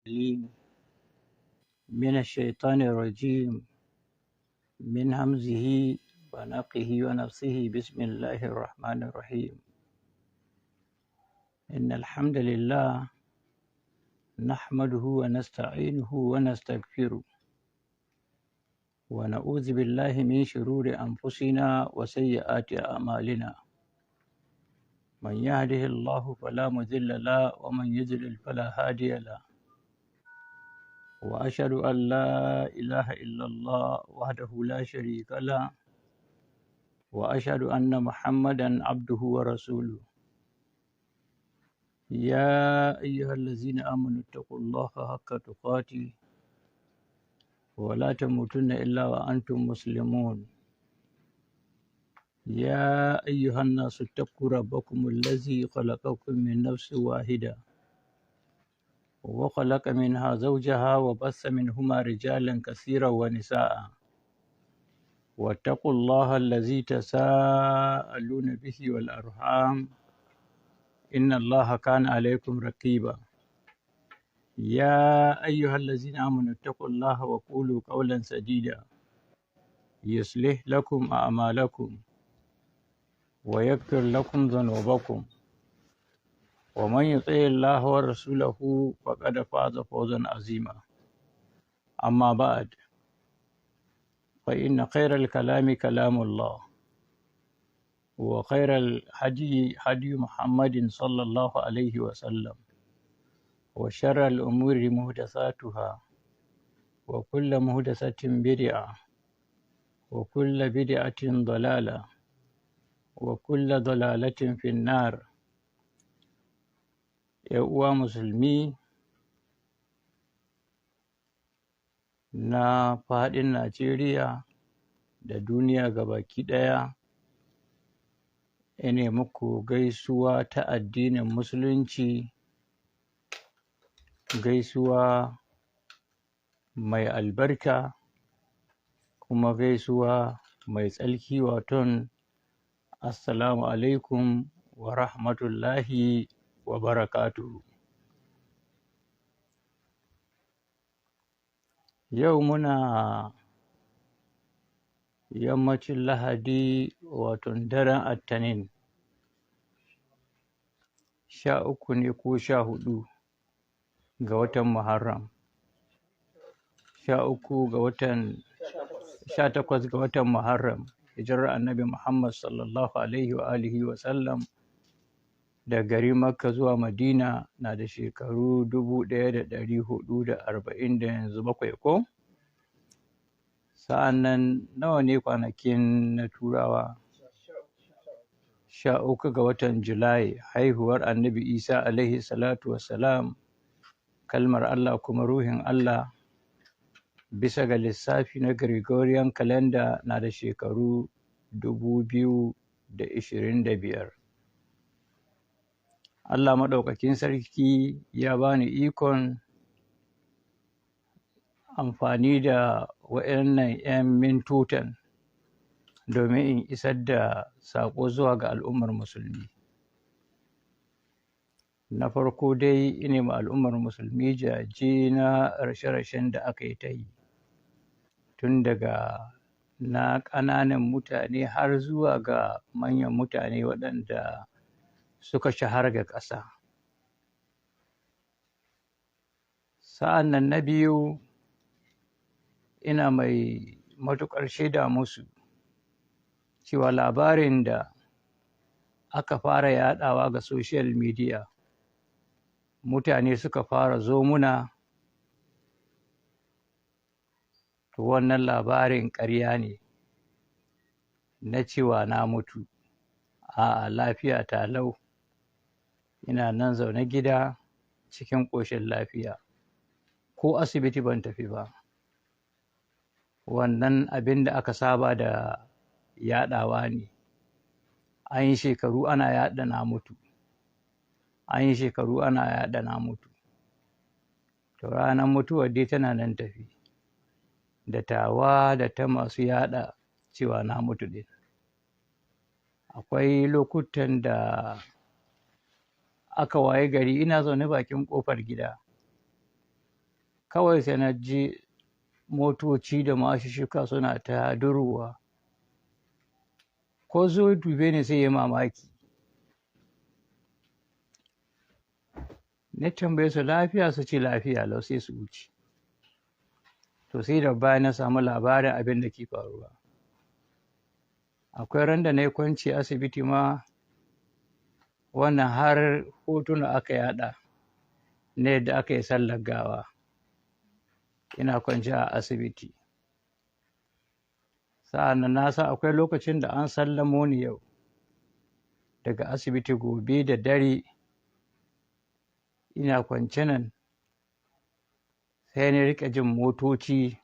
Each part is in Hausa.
العليم من الشيطان الرجيم من همزه ونفخه ونفثه بسم الله الرحمن الرحيم إن الحمد لله نحمده ونستعينه ونستغفره ونعوذ بالله من شرور أنفسنا وسيئات أعمالنا من يهده الله فلا مضل له ومن يضلل فلا هادي له وأشهد أن لا إله إلا الله وحده لا شريك له وأشهد أن محمدا عبده ورسوله يا أيها الذين آمنوا اتقوا الله حق تقاته ولا تموتن إلا وأنتم مسلمون يا أيها الناس اتقوا ربكم الذي خلقكم من نفس واحدة وخلق منها زوجها وبث منهما رجالا كثيرا ونساء واتقوا الله الذي تساءلون به والأرحام إن الله كان عليكم رقيبا يا أيها الذين آمنوا اتقوا الله وقولوا قولا سديدا يصلح لكم أعمالكم ويغفر لكم ذنوبكم ومن يطع الله ورسوله فقد فاز فوزا عظيما أما بعد فإن خير الكلام كلام الله وخير الهدي هدي محمد صلى الله عليه وسلم وشر الأمور محدثاتها وكل محدثة بدعة وكل بدعة ضلالة وكل ضلالة في النار. يا uwa musulmi na faɗin Najeriya da duniya gabaki ɗaya, ina muku gaisuwa ta addinin musulunci, gaisuwa mai albarka kuma gaisuwa mai tsalki, waton assalamu alaikum wa rahmatullahi wa barakatuhu. Yau muna yammacin Lahadi, waton daren Attanin, 13 ne ko 14 ga watan Muharram, 18 ga watan Muharram, hijirar Annabi Muhammad sallallahu alaihi wa alihi wa sallam da gari Makka zuwa Madina na da shekaru 1440 da yanzu 7 ko? Sa'an nan nawa ne kwanakin na Turawa? 13 ga watan Julai, haihuwar Annabi Isa alaihi salatu wassalam, kalmar Allah kuma ruhin Allah, bisa ga lissafi na Gregorian calendar na da shekaru 2025. Allah maɗaukakin sarki ya bani ikon amfani da waɗannan 'yan mintutan domin in isar da saƙo zuwa ga al'ummar musulmi. Na farko dai ina ma al'ummar musulmi jaje na rashe-rashen da aka yi ta yi, tun daga na ƙananan mutane har zuwa ga manyan mutane waɗanda suka shahara ga ƙasa. Sa'an nan na biyu, ina mai matuƙar shaida musu cewa labarin da aka fara yaɗawa ga social media, mutane suka fara zo muna, to wannan labarin ƙarya ne na cewa na mutu. A'a, lafiya ta lau, ina nan zaune gida cikin ƙoshin lafiya, ko asibiti ban tafi ba. Wannan abin da aka saba da yaɗawa ne. An yi shekaru ana yaɗa na mutu, an yi shekaru ana yaɗa na mutu. To ranar mutuwar dai tana nan tafi, da tawa da ta masu yaɗa cewa na mutu ɗin. Akwai lokutan da aka waye gari ina zaune bakin ƙofar gida, kawai sai na ji motoci da mashushuka suna ta durowa, ko zo dube ni sai ya mamaki. Na tambaye su lafiya, su ce lafiya lau, sai su wuce. To sai da baya na samu labarin abin da ke faruwa. Akwai ran da na yi kwanci asibiti ma, wannan har hotuna aka yada na yadda aka yi sallar gawa. Ina kwanci a asibiti. Sa'an nan na san akwai lokacin da an sallamo ni yau daga asibiti gobe da dare. Ina kwance nan sai na riƙe jin motoci,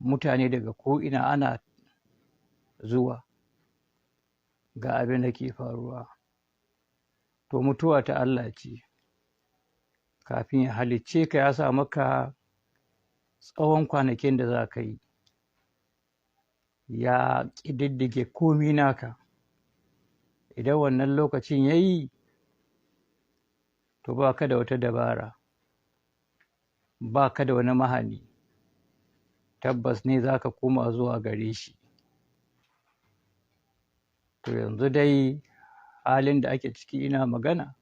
mutane daga ko'ina ana zuwa ga abin da ke faruwa. To mutuwa ta Allah ce, kafin ya halicce ka ya sa maka tsawon kwanakin da za ka yi, ya ƙididdige komi naka. Idan wannan lokacin ya yi, to ba ka da wata dabara, ba ka da wani mahani, tabbas ne za ka koma zuwa gare shi. To yanzu dai halin da ake ciki ina magana,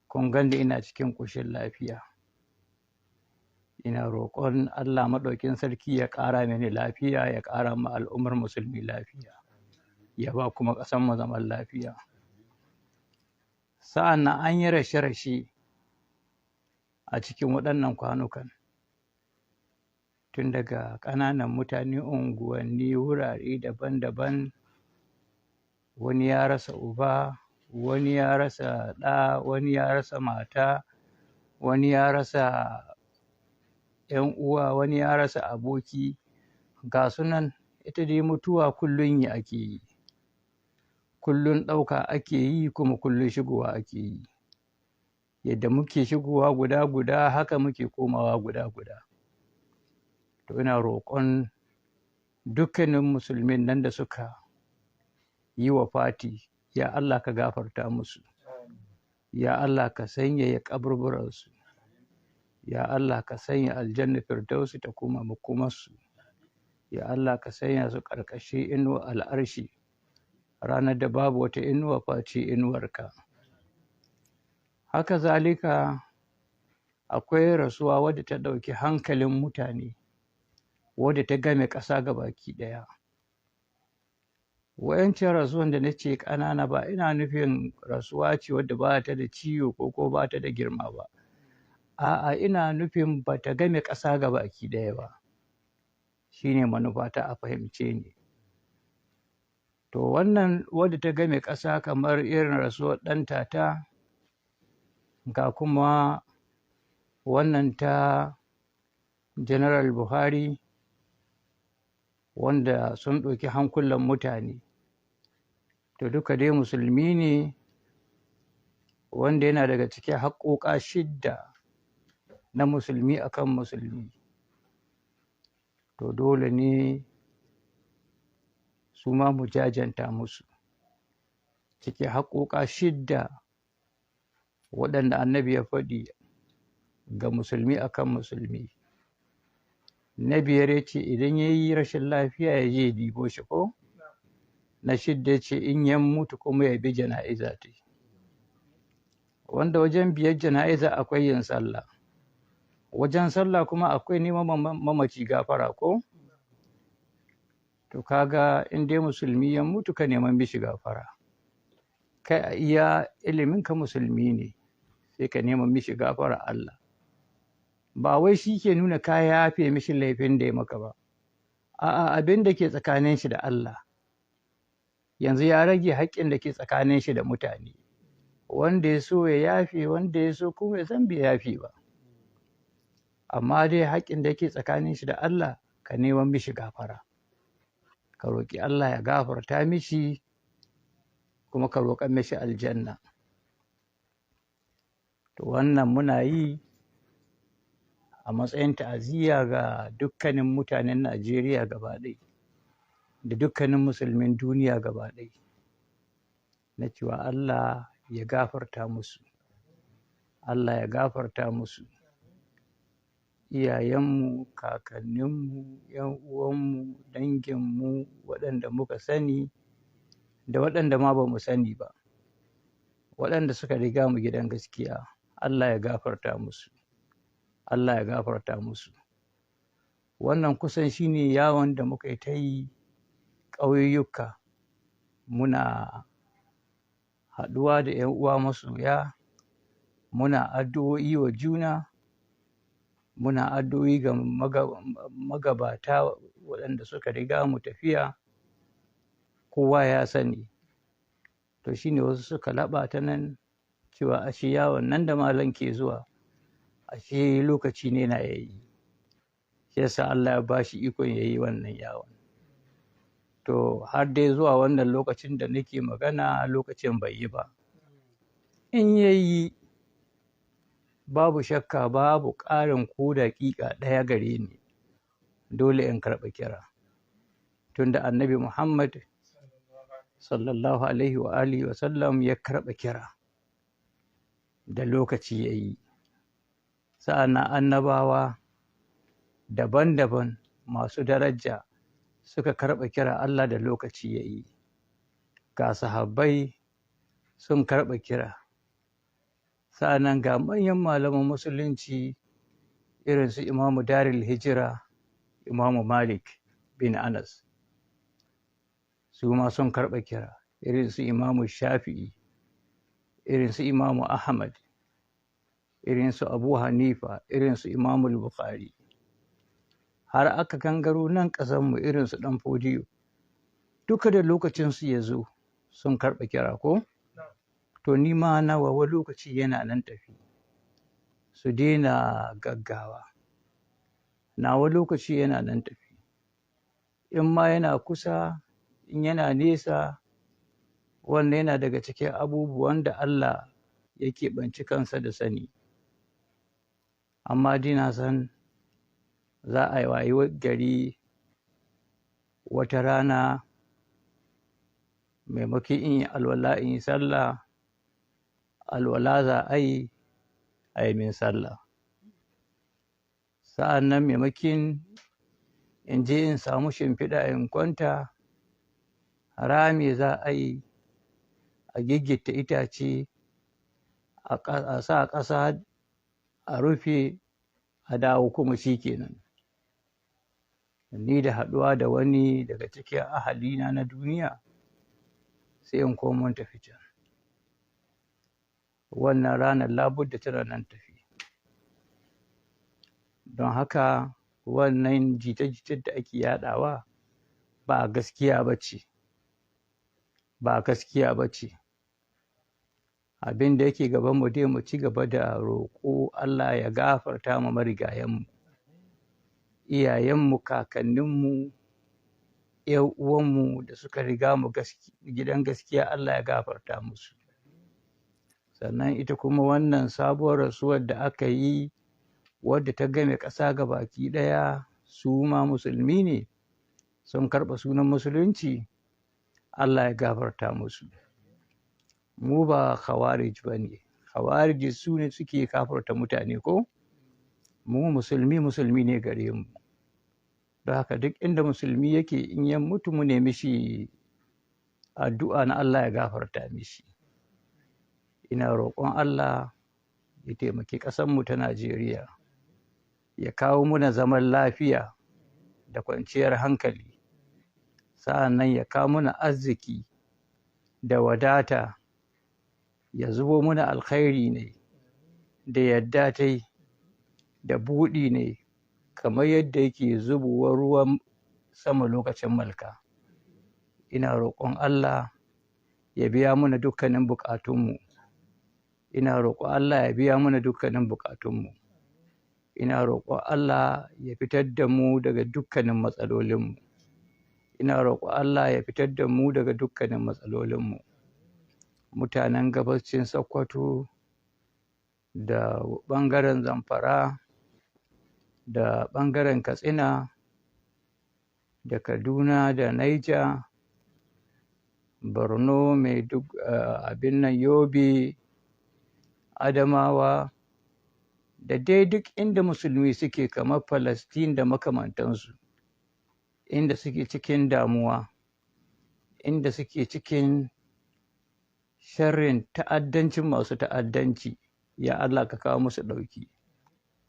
kun gani ina cikin ƙoshin lafiya. Ina roƙon Allah maɗaukin sarki ya ƙara mini lafiya, ya ƙara ma al'ummar musulmi lafiya, ya ba kuma ƙasar mu zaman lafiya. Sa'an nan an yi rashe-rashe a cikin waɗannan kwanukan, tun daga ƙananan mutane, unguwanni, wurare daban-daban. Wani ya rasa uba, wani ya rasa ɗa, wani ya rasa mata, wani ya rasa ‘yan uwa, wani ya rasa aboki. Ga sunan ita dai mutuwa kullum yi ake yi, kullum ɗauka ake yi, kuma kullum shigowa ake yi. Yadda muke shigowa guda-guda haka muke komawa guda-guda. To ina roƙon dukkanin musulmin nan da suka yi wafati, ya Allah ka gafarta musu, ya Allah ka sanyaya kaburburansu, ya Allah ka sanya aljanna firdausi ta koma makomarsu, ya Allah ka sanya su ƙarƙashin inuwar al'arshi ranar da babu wata inuwa face inuwarka. Haka zalika akwai rasuwa wadda ta ɗauki hankalin mutane, wadda ta game ƙasa gabaki ɗaya. Wayancin rasuwan da nace ƙanana ba ina nufin rasuwa ce wadda ba ta da ciwo ko ba ta da girma ba. A'a, ina nufin ba ta game ƙasa gabaki ɗaya ba. Shine manufata, a fahimce ni. To wannan wadda ta game ƙasa kamar irin rasuwar ɗan tata, ga kuma wannan ta General Buhari, wanda sun ɗauki hankulan mutane. To duka dai musulmi ne, wanda yana daga cikin haƙoƙa 6 na musulmi akan musulmi. To dole ne su ma mu jajanta musu. Cikin haƙoƙa 6 waɗanda annabi ya faɗi ga musulmi akan musulmi. Na 5 ya ce idan ya yi rashin lafiya ya je dibo shi ko? Na 6 ya ce in ya mutu kuma ya bi jana'iza ta. Wanda wajen biyar jana'iza akwai yin sallah. Wajen sallah kuma akwai neman mamaci gafara ko? To kaga in dai musulmi ya mutu ka neman mishi gafara. Kai a iya ilimin ka musulmi ne, sai ka neman mishi gafara Allah. Ba wai shi ke nuna ka yafe mishi laifin da ya maka ba. A'a, abin da ke tsakanin shi da Allah. Yanzu ya rage haƙƙin da ke tsakanin shi da mutane. Wanda ya so ya yafe, wanda ya so kuma ya san bai yafe ba. Amma dai haƙƙin da ke tsakanin shi da Allah ka neman mishi gafara. Ka roƙi Allah ya gafarta mishi, kuma ka roƙa mishi aljanna. To wannan muna yi a matsayin ta'aziyya ga dukkanin mutanen Najeriya gaba ɗaya, da dukkanin musulmin duniya gaba ɗaya, na cewa Allah ya gafarta musu, Allah ya gafarta musu, iyayenmu, kakanninmu, 'yan uwanmu, danginmu, waɗanda muka sani da waɗanda ma ba mu sani ba, waɗanda suka riga mu gidan gaskiya. Allah ya gafarta musu, Allah ya gafarta musu. Wannan kusan shine yawon da muka yi ta yi ƙauyuka, muna haɗuwa da 'yan uwa masoya, muna addu'o'i wa juna, muna addu'o'i ga magabata waɗanda suka riga mu tafiya. Kowa ya sani. To shine wasu suka laɓa ta nan cewa ashe yawon nan da malam ke zuwa, ashe lokaci ne na yayi. Shi yasa Allah ya bashi ikon yayi wannan yawon. To har dai zuwa wannan lokacin da nake magana, lokacin bai yi ba. In yayi, babu shakka, babu ƙarin ko daƙiƙa ɗaya gare ni, dole in karɓa kira. Tunda Annabi Muhammad sallallahu alaihi wa alihi wa sallam ya karɓa kira da lokaci yayi. Sa'annan annabawa daban-daban masu daraja suka karɓa kira Allah da lokaci yayi. Ga sahabbai sun karɓa kira. Sa'annan ga manyan malaman musulunci irin su Imamu Darul Hijira, Imamu Malik bin Anas, su ma sun karɓa kira. Irin su Imamu Shafi'i, irin su Imamu Ahmad, irin su Abu Hanifa, irin su Imamu Bukhari. Har aka gangaro nan ƙasanmu irin su Ɗan Fodiyo. Duka da lokacinsu ya zo sun karɓa kira ko? To ni ma nawa lokaci yana nan tafi. Su daina gaggawa. Nawa lokaci yana nan tafi. In ma yana kusa, in yana nesa, wannan yana daga cikin abubuwan da Allah ya keɓanci kansa da sani. Amma dai na san za a yi wayi gari wata rana, maimakon in yi alwala in yi sallah, alwala za a yi min sallah. Sa'an nan maimakon in je in samu shimfiɗa in kwanta, rami za a yi, a giggita itace, a sa ƙasa a rufe, a dawo kuma shi kenan. Ni da haɗuwa da wani daga cikin ahalina na duniya sai in komo tafi can. Wannan ranar labudda tana nan tafi. Don haka wannan jita-jitar da ake yaɗawa ba gaskiya ba ce. Ba gaskiya ba ce. Abin da yake gabanmu dai mu ci gaba da roƙo Allah ya gafarta ma marigayenmu, iyayenmu, kakanninmu, 'yan uwanmu da suka riga mu gidan gaskiya, Allah ya gafarta musu. Sannan ita kuma wannan sabuwar rasuwar da aka yi, wadda ta game ƙasa gabaki ɗaya, su ma musulmi ne, sun karɓa sunan musulunci, Allah ya gafarta musu. Mu ba khawarij ba ne. Khawarij su ne suke kafarta mutane ko? Mu musulmi ne gare mu. Don haka duk inda musulmi yake, in ya mutu mu nemi shi addu'a na Allah ya gafarta mishi. Ina roƙon Allah ya taimaki ƙasarmu ta Najeriya, ya kawo muna zaman lafiya da kwanciyar hankali, sa'an nan ya kawo muna arziki da wadata, ya zubo muna alkhairi ne da yadda ta yi da buɗi ne, kamar yadda yake zubowa ruwan sama lokacin malka. Ina roƙon Allah ya biya muna dukkanin buƙatunmu. Ina roƙon Allah ya biya muna dukkanin buƙatunmu. Ina roƙon Allah ya fitar da mu daga dukkanin matsalolinmu. Ina roƙon Allah ya fitar da mu daga dukkanin matsalolinmu. Mutanen gabacin Sokoto da ɓangaren Zamfara da ɓangaren Katsina da Kaduna da Niger, Borno, abin nan Yobe, Adamawa, da dai duk inda musulmi suke kamar Falastin da makamantansu, inda suke cikin damuwa, inda suke cikin sharrin ta'addancin masu ta'addanci, ya Allah ka kawo musu ɗauki,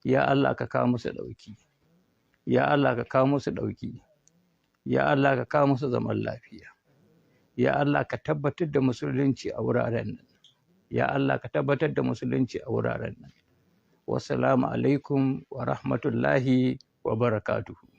ya Allah ka kawo musu ɗauki, ya Allah ka kawo musu ɗauki, ya Allah ka kawo musu zaman lafiya, ya Allah ka tabbatar da musulunci a wuraren nan, ya Allah ka tabbatar da musulunci a wuraren nan. Wassalamu alaikum wa rahmatullahi wa barakatuhu.